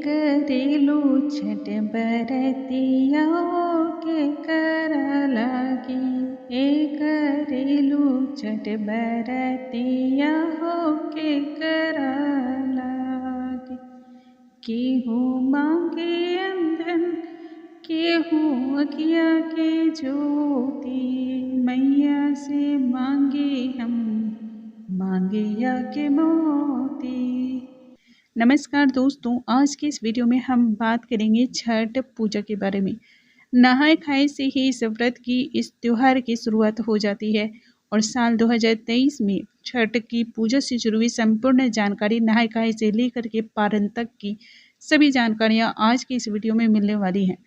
करेलू छठ बरतिया के कर लागी। करेलू छठ बरतिया हो के कर लागी। केहू मांगे अंधन केहू अगिया के ज्योति, मैया से मांगे हम मांगिया के मोती। नमस्कार दोस्तों, आज की इस वीडियो में हम बात करेंगे छठ पूजा के बारे में। नहाए खाए से ही इस व्रत की इस त्यौहार की शुरुआत हो जाती है और साल 2023 में छठ की पूजा से जुड़ी हुई संपूर्ण जानकारी नहाए खाए से लेकर के पारण तक की सभी जानकारियां आज की इस वीडियो में मिलने वाली हैं।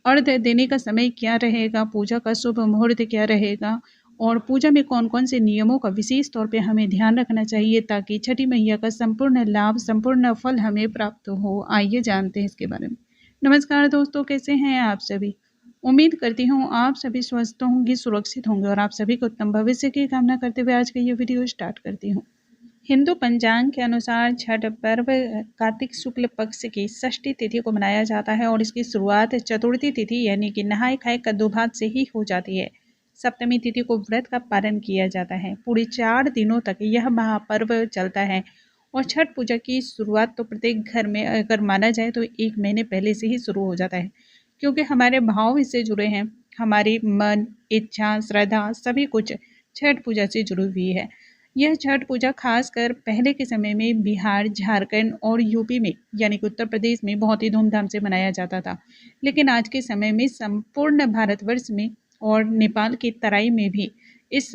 अर्घ्य देने का समय क्या रहेगा, पूजा का शुभ मुहूर्त क्या रहेगा और पूजा में कौन कौन से नियमों का विशेष तौर पे हमें ध्यान रखना चाहिए ताकि छठी मैया का संपूर्ण लाभ, संपूर्ण फल हमें प्राप्त हो। आइए जानते हैं इसके बारे में। नमस्कार दोस्तों, कैसे हैं आप सभी। उम्मीद करती हूँ आप सभी स्वस्थ होंगे, सुरक्षित होंगे और आप सभी को उत्तम भविष्य की कामना करते हुए आज का ये वीडियो स्टार्ट करती हूँ। हिंदू पंचांग के अनुसार छठ पर्व कार्तिक शुक्ल पक्ष की षष्ठी तिथि को मनाया जाता है और इसकी शुरुआत चतुर्थी तिथि यानी कि नहाय खाए कद्दू भात से ही हो जाती है। सप्तमी तिथि को व्रत का पारण किया जाता है। पूरे 4 दिनों तक यह महापर्व चलता है और छठ पूजा की शुरुआत तो प्रत्येक घर में अगर माना जाए तो 1 महीने पहले से ही शुरू हो जाता है, क्योंकि हमारे भाव इससे जुड़े हैं। हमारी मन, इच्छा, श्रद्धा सभी कुछ छठ पूजा से जुड़ी हुई है। यह छठ पूजा खासकर पहले के समय में बिहार, झारखंड और यूपी में यानी कि उत्तर प्रदेश में बहुत ही धूमधाम से मनाया जाता था, लेकिन आज के समय में संपूर्ण भारतवर्ष में और नेपाल की तराई में भी इस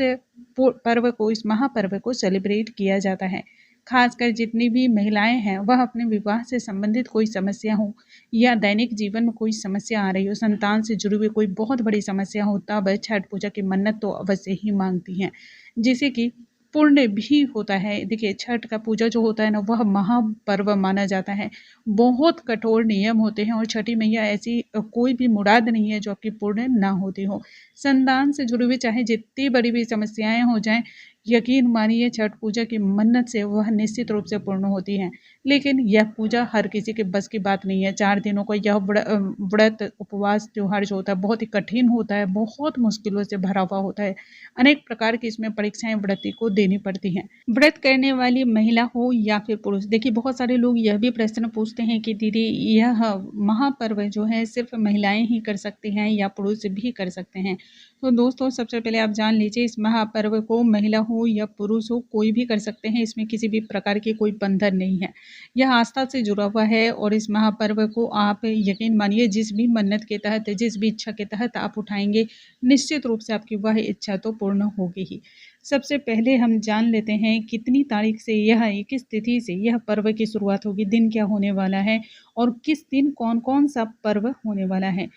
पर्व को, इस महापर्व को सेलिब्रेट किया जाता है। खासकर जितनी भी महिलाएं हैं वह अपने विवाह से संबंधित कोई समस्या हो या दैनिक जीवन में कोई समस्या आ रही हो, संतान से जुड़ी हुई कोई बहुत बड़ी समस्या हो, तब छठ पूजा की मन्नत तो अवश्य ही मांगती हैं, जिसे कि पूर्ण भी होता है। देखिए, छठ का पूजा जो होता है ना, वह महापर्व माना जाता है। बहुत कठोर नियम होते हैं और छठी मैया ऐसी कोई भी मुराद नहीं है जो आपकी पूर्ण ना होती हो। संतान से जुड़ी हुई चाहे जितनी बड़ी भी समस्याएं हो जाएं, यकीन मानिए छठ पूजा की मन्नत से वह निश्चित रूप से पूर्ण होती हैं। लेकिन यह पूजा हर किसी के बस की बात नहीं है। 4 दिनों का यह व्रत उपवास त्योहार जो होता है बहुत ही कठिन होता है, बहुत मुश्किलों से भरा हुआ होता है। अनेक प्रकार की इसमें परीक्षाएं व्रती को देनी पड़ती हैं। व्रत करने वाली महिला हो या फिर पुरुष, देखिए बहुत सारे लोग यह भी प्रश्न पूछते हैं कि दीदी यह महापर्व जो है सिर्फ महिलाएं ही कर सकती हैं या पुरुष भी कर सकते हैं। तो दोस्तों, सबसे पहले आप जान लीजिए, इस महापर्व को महिला हो या पुरुष हो कोई भी कर सकते हैं। इसमें किसी भी प्रकार की कोई बंधन नहीं है। यह आस्था से जुड़ा हुआ है और इस महापर्व को आप यकीन मानिए जिस भी मन्नत के तहत, जिस भी इच्छा के तहत आप उठाएंगे, निश्चित रूप से आपकी वह इच्छा तो पूर्ण होगी ही। सबसे पहले हम जान लेते हैं कितनी तारीख से, यह किस तिथि से यह पर्व की शुरुआत होगी, दिन क्या होने वाला है और किस दिन कौन कौन सा पर्व होने वाला है।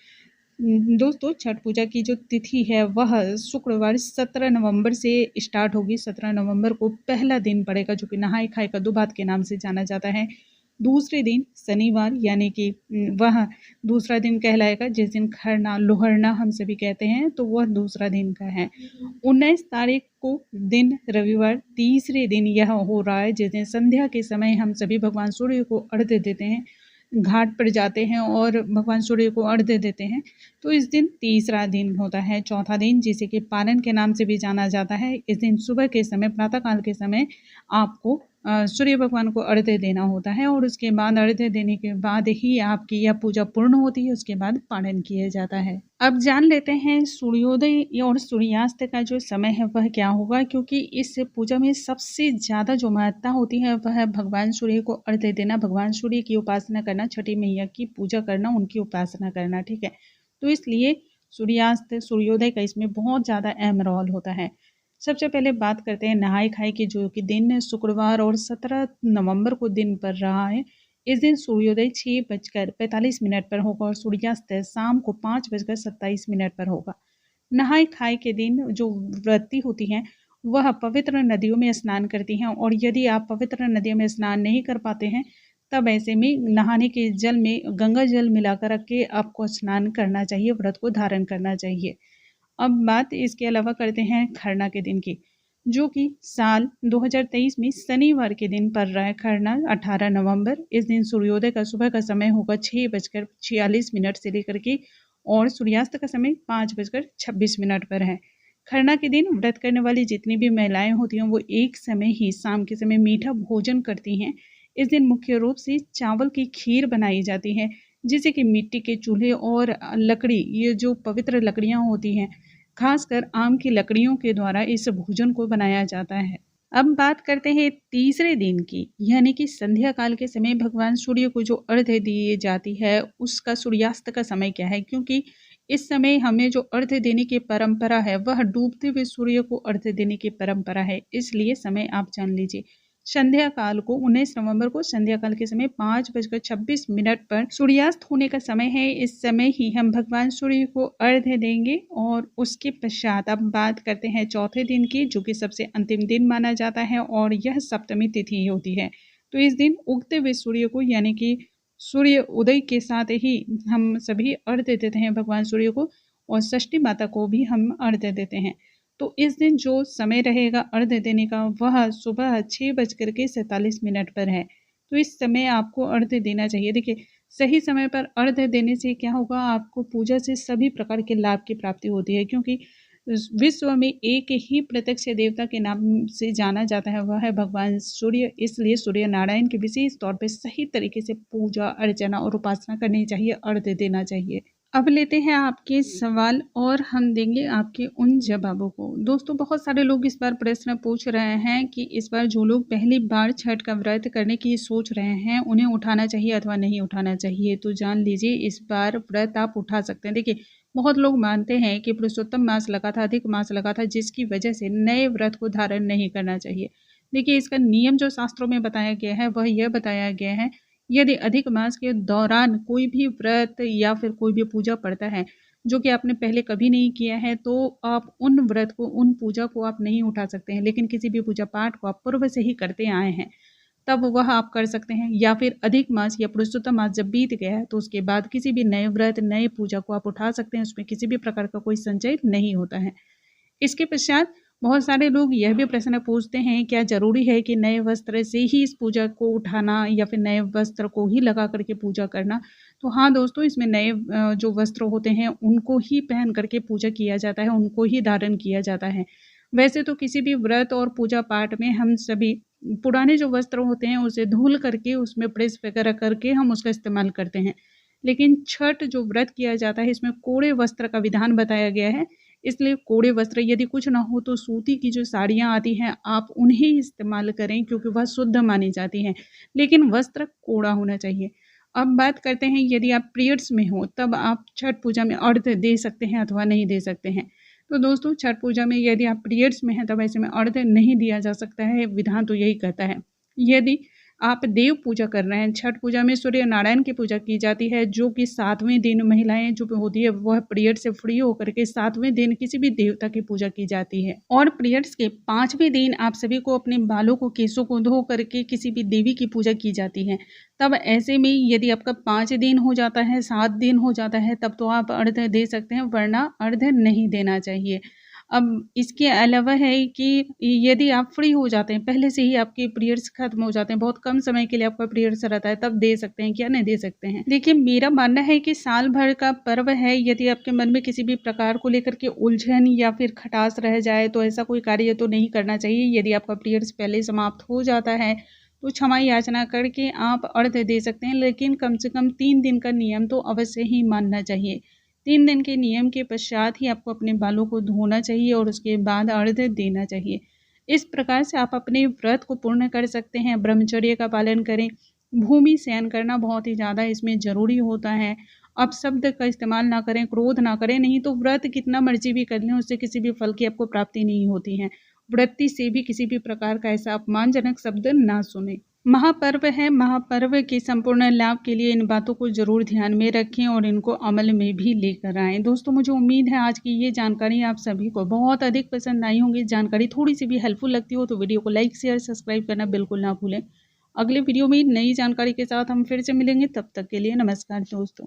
दोस्तों, छठ पूजा की जो तिथि है वह शुक्रवार 17 नवंबर से स्टार्ट होगी। 17 नवंबर को पहला दिन पड़ेगा जो कि नहाय खाए कद्दू भात के नाम से जाना जाता है। दूसरे दिन शनिवार यानी कि वह दूसरा दिन कहलाएगा, जिस दिन खरना, लोहरना हम सभी कहते हैं, तो वह दूसरा दिन का है। 19 तारीख को दिन रविवार तीसरे दिन यह हो रहा है, जिस दिन संध्या के समय हम सभी भगवान सूर्य को अर्घ्य देते हैं, घाट पर जाते हैं और भगवान सूर्य को अर्घ्य देते हैं। तो इस दिन तीसरा दिन होता है। चौथा दिन जिसे कि पारण के नाम से भी जाना जाता है, इस दिन सुबह के समय, प्रातःकाल के समय आपको सूर्य भगवान को अर्घ्य देना होता है और उसके बाद अर्घ्य देने के बाद ही आपकी यह पूजा पूर्ण होती है। उसके बाद पारण किया जाता है। अब जान लेते हैं सूर्योदय और सूर्यास्त का जो समय है वह क्या होगा, क्योंकि इस पूजा में सबसे ज़्यादा जो महत्ता होती है वह है भगवान सूर्य को अर्घ्य देना, भगवान सूर्य की उपासना करना, छठी मैया की पूजा करना, उनकी उपासना करना। ठीक है, तो इसलिए सूर्यास्त, सूर्योदय का इसमें बहुत ज़्यादा अहम रोल होता है। सबसे पहले बात करते हैं नहाय खाए की, जो कि दिन शुक्रवार और 17 नवंबर को दिन पड़ रहा है। इस दिन सूर्योदय 6:45 पर होगा और सूर्यास्त शाम को 5:27 पर होगा। नहाय खाए के दिन जो व्रती होती हैं वह पवित्र नदियों में स्नान करती हैं और यदि आप पवित्र नदियों में स्नान नहीं कर पाते हैं तब ऐसे में नहाने के जल में गंगा जल मिलाकर रख के आपको स्नान करना चाहिए, व्रत को धारण करना चाहिए। अब बात इसके अलावा करते हैं खरना के दिन की। जो कि साल 2023 में शनिवार के दिन पड़ रहा है खरना 18 नवंबर। इस दिन सूर्योदय का सुबह का समय होगा 6:46 से लेकर के और सूर्यास्त का समय 5:26 पर है। खरना के दिन व्रत करने वाली जितनी भी महिलाएं होती हैं वो एक समय ही शाम के समय मीठा भोजन करती हैं। इस दिन मुख्य रूप से चावल की खीर बनाई जाती है, जिसे कि मिट्टी के चूल्हे और लकड़ी, ये जो पवित्र लकड़ियां होती हैं, खासकर आम की लकड़ियों के द्वारा इस भोजन को बनाया जाता है। अब बात करते हैं तीसरे दिन की, यानी कि संध्या काल के समय भगवान सूर्य को जो अर्घ्य दी जाती है उसका सूर्यास्त का समय क्या है, क्योंकि इस समय हमें जो अर्घ्य देने की परंपरा है वह डूबते हुए सूर्य को अर्घ्य देने की परंपरा है। इसलिए समय आप जान लीजिए, संध्या काल को 19 नवंबर को संध्या काल के समय 5:26 पर सूर्यास्त होने का समय है। इस समय ही हम भगवान सूर्य को अर्घ्य देंगे। और उसके पश्चात अब बात करते हैं चौथे दिन की, जो कि सबसे अंतिम दिन माना जाता है और यह सप्तमी तिथि होती है। तो इस दिन उगते हुए सूर्य को, यानी कि सूर्य उदय के साथ ही हम सभी अर्घ्य देते हैं भगवान सूर्य को, और षष्ठी माता को भी हम अर्घ्य देते हैं। तो इस दिन जो समय रहेगा अर्घ्य देने का वह सुबह 6:47 पर है। तो इस समय आपको अर्घ्य देना चाहिए। देखिए, सही समय पर अर्घ्य देने से क्या होगा, आपको पूजा से सभी प्रकार के लाभ की प्राप्ति होती है, क्योंकि विश्व में एक ही प्रत्यक्ष देवता के नाम से जाना जाता है, वह है भगवान सूर्य। इसलिए सूर्य नारायण के विशेष तौर पर सही तरीके से पूजा अर्चना और उपासना करनी चाहिए, अर्घ्य देना चाहिए। अब लेते हैं आपके सवाल और हम देंगे आपके उन जवाबों को। दोस्तों, बहुत सारे लोग इस बार प्रश्न पूछ रहे हैं कि इस बार जो लोग पहली बार छठ का व्रत करने की सोच रहे हैं उन्हें उठाना चाहिए अथवा नहीं उठाना चाहिए। तो जान लीजिए, इस बार व्रत आप उठा सकते हैं। देखिए, बहुत लोग मानते हैं कि पुरुषोत्तम मास लगा था, अधिक मास लगा था, जिसकी वजह से नए व्रत को धारण नहीं करना चाहिए। देखिए, इसका नियम जो शास्त्रों में बताया गया है वह यह बताया गया है, यदि अधिक मास के दौरान कोई भी व्रत या फिर कोई भी पूजा पड़ता है जो कि आपने पहले कभी नहीं किया है, तो आप उन व्रत को, उन पूजा को आप नहीं उठा सकते हैं। लेकिन किसी भी पूजा पाठ को आप पूर्व से ही करते आए हैं तब वह आप कर सकते हैं। या फिर अधिक मास या पुरुषोत्तम मास जब बीत गया है तो उसके बाद किसी भी नए व्रत, नए पूजा को आप उठा सकते हैं। उसमें किसी भी प्रकार का कोई संचय नहीं होता है। इसके पश्चात बहुत सारे लोग यह भी प्रश्न पूछते हैं, क्या जरूरी है कि नए वस्त्र से ही इस पूजा को उठाना या फिर नए वस्त्र को ही लगा करके पूजा करना। तो हाँ दोस्तों, इसमें नए जो वस्त्र होते हैं उनको ही पहन करके पूजा किया जाता है, उनको ही धारण किया जाता है। वैसे तो किसी भी व्रत और पूजा पाठ में हम सभी पुराने जो वस्त्र होते हैं उसे धुल करके उसमें प्रेस वगैरह करके हम उसका इस्तेमाल करते हैं। लेकिन छठ जो व्रत किया जाता है इसमें कोड़े वस्त्र का विधान बताया गया है। इसलिए कोड़े वस्त्र, यदि कुछ ना हो तो सूती की जो साड़ियाँ आती हैं आप उन्हें इस्तेमाल करें, क्योंकि वह शुद्ध मानी जाती हैं, लेकिन वस्त्र कोड़ा होना चाहिए। अब बात करते हैं, यदि आप पीरियड्स में हो तब आप छठ पूजा में अर्घ्य दे सकते हैं अथवा नहीं दे सकते हैं। तो दोस्तों, छठ पूजा में यदि आप पीरियड्स में हैं तब ऐसे में अर्घ्य नहीं दिया जा सकता है, विधान तो यही कहता है। यदि आप देव पूजा कर रहे हैं, छठ पूजा में सूर्य नारायण की पूजा की जाती है, जो कि 7वें दिन महिलाएं जो होती है वह पीरियड से फ्री होकर के 7वें दिन किसी भी देवता की पूजा की जाती है। और पीरियड्स के 5वें दिन आप सभी को अपने बालों को, केसों को धो करके किसी भी देवी की पूजा की जाती है। तब ऐसे में यदि आपका 5 दिन हो जाता है, 7 दिन हो जाता है, तब तो आप अर्घ्य दे सकते हैं, वरना अर्घ्य नहीं देना चाहिए। अब इसके अलावा है कि यदि आप फ्री हो जाते हैं, पहले से ही आपके पीरियड्स खत्म हो जाते हैं, बहुत कम समय के लिए आपका पीरियड्स रहता है, तब दे सकते हैं, क्या नहीं दे सकते हैं। देखिए, मेरा मानना है कि साल भर का पर्व है, यदि आपके मन में किसी भी प्रकार को लेकर के उलझन या फिर खटास रह जाए तो ऐसा कोई कार्य तो नहीं करना चाहिए। यदि आपका पीरियड्स पहले समाप्त हो जाता है तो क्षमा याचना करके आप अर्घ्य दे सकते हैं, लेकिन कम से कम 3 दिन का नियम तो अवश्य ही मानना चाहिए। 3 दिन के नियम के पश्चात ही आपको अपने बालों को धोना चाहिए और उसके बाद अर्घ्य देना चाहिए। इस प्रकार से आप अपने व्रत को पूर्ण कर सकते हैं। ब्रह्मचर्य का पालन करें। भूमि शयन करना बहुत ही ज़्यादा इसमें ज़रूरी होता है। अपशब्द का इस्तेमाल ना करें, क्रोध ना करें, नहीं तो व्रत कितना मर्जी भी कर लें उससे किसी भी फल की आपको प्राप्ति नहीं होती है। व्रती से भी किसी भी प्रकार का ऐसा अपमानजनक शब्द ना सुने। महापर्व है, महापर्व के संपूर्ण लाभ के लिए इन बातों को जरूर ध्यान में रखें और इनको अमल में भी लेकर आएं। दोस्तों, मुझे उम्मीद है आज की ये जानकारी आप सभी को बहुत अधिक पसंद आई होंगी। जानकारी थोड़ी सी भी हेल्पफुल लगती हो तो वीडियो को लाइक, शेयर, सब्सक्राइब करना बिल्कुल ना भूलें। अगले वीडियो में नई जानकारी के साथ हम फिर से मिलेंगे, तब तक के लिए नमस्कार दोस्तों।